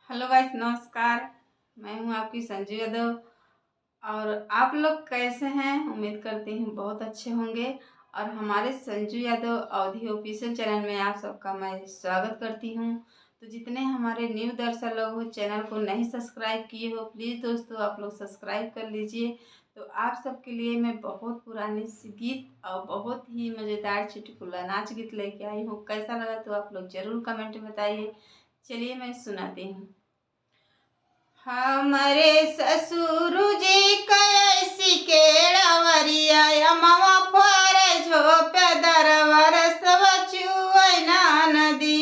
Hello guys, नमस्कार। मैं हूं आपकी संजू यादव। और आप लोग कैसे हैं? उम्मीद करती हूं बहुत अच्छे होंगे। और हमारे संजू यादव अवधी ऑफिशियल चैनल में आप सबका मैं स्वागत करती हूं। तो जितने हमारे न्यू दर्शक लोग हो, चैनल को नहीं सब्सक्राइब किए हो, प्लीज़ दोस्तों आप लोग सब्सक्राइब कर लीजिए। तो आप सबके लिए मैं बहुत पुरानी सी गीत और बहुत ही मज़ेदार चुटकुला नाच गीत लेके आई हूँ। कैसा लगा तो आप लोग ज़रूर कमेंट में बताइए। चलिए मैं सुनाती हूँ। हमरे ससुर जी कैसी केड़वरिया अमवा पर झोपे दरवर सब चुवैना नदी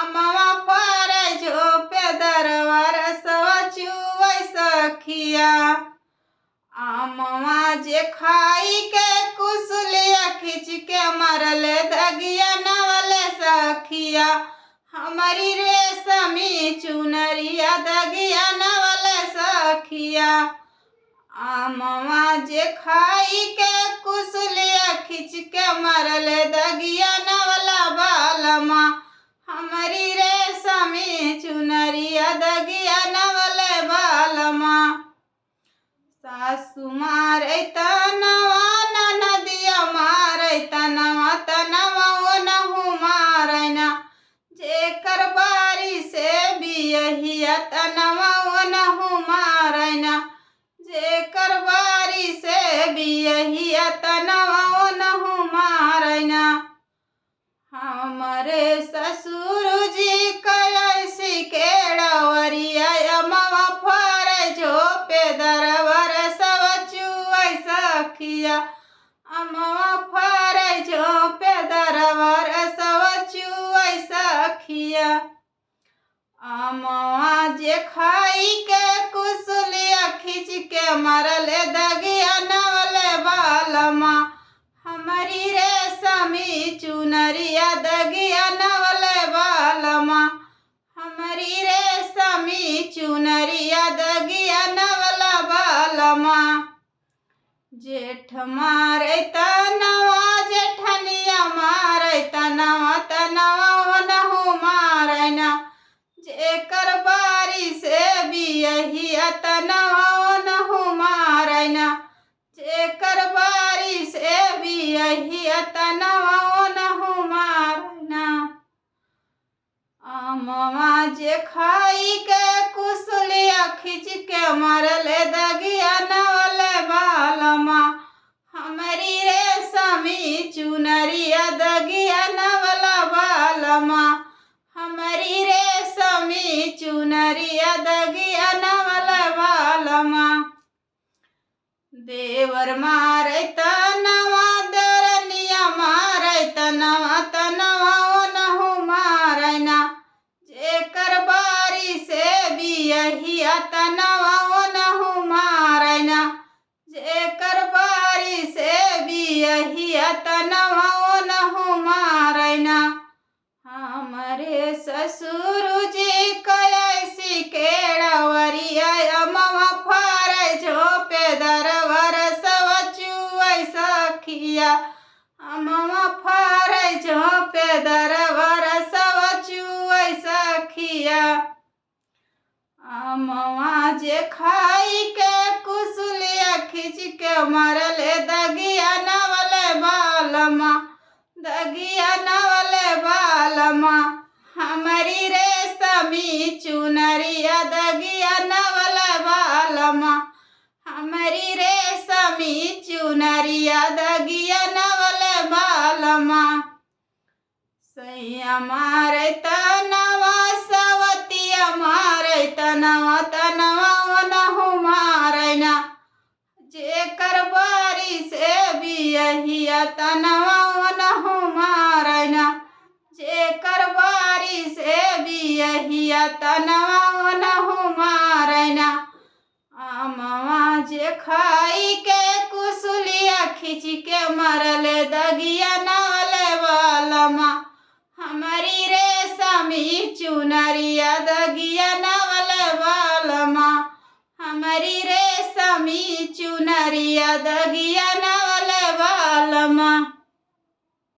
अमवा पर झोपे दरवर सब चुवै सखिया अमवा जे खाई के कुसलिया खिंच के मरले दगिया नवले सखिया हमारी रेशमी चुनरिया दगिया नवले सखिया आमवा जे खाई के कुसलिया खिंच के मरले दगिया नवला बालमा हमारी रेशमी चुनरिया दगिया नवले बालमा सासु मारे तनवा नदिया मारे तनवा तनवा वो नहु मारना जेकर बारी से बियहिया तनवा वो नहु मारना जेकर बारी से बियहिया तनवा वो नहु मारना हमरे ससुर जी कैसी केड़वरिया अमवा फर झोपे दरवर सब चुवै सखिया अमवा फर झोपे दरवर सब चुवै सखिया अमवा जे खाई के कुसलिया खिंच के मरले दगिया नवले बालमा हमारी रेशमी चुनरिया दगिया नवले बालमा हमारी रेशमी चुनरिया दगिया नवला बालमा जेठ मारे तनवा जेठनिया मारे तनवा तनवा वो नहु मारना जेकर बारी से बियहिया तनवा वो नहु मारना जेकर बारी से बियहिया तनवा वो नहु मारना अमवा जे खाई के कुसलिया खिंच के मरले दगिया नवले बालमा हमारी रेशमी चुनरिया दगिया नवला बालमा हमारी रेशमी चुनरिया दगिया नवला बालमा देवर मारे तनवा दरनिया मारे तनवा तनवा वो नहु मारना जेकर बारी से बियहिया तनवा वो नहु मारना जेकर बारी से बियहिया तनवा वो नहु मारना हमरे ससुर जी कैसी केड़वरिया अमवा फर झोपे दरवर सब चुवै सखिया अमवा फर झोपे दरवर सब चुवै सखिया अमवा जे खाई के कुसलिया खिंच के मरले दगिया नवले बालमा दगिया नवले बालमा हमारी रेशमी चुनरिया दगिया नवले बालमा हमारी रेशमी चुनरिया दगिया नवले बालमा सैया मारे तनवा सवतिया मारे तनवा तनवा वो नहु मारना जेकर बारी से बियहिया तनवा वो नहु मारना जेकर बारी से बियहिया तनवा वो नहु मारना अमवा जे खाई के कुसलिया खिंच के मरले दगिया नवले बालमा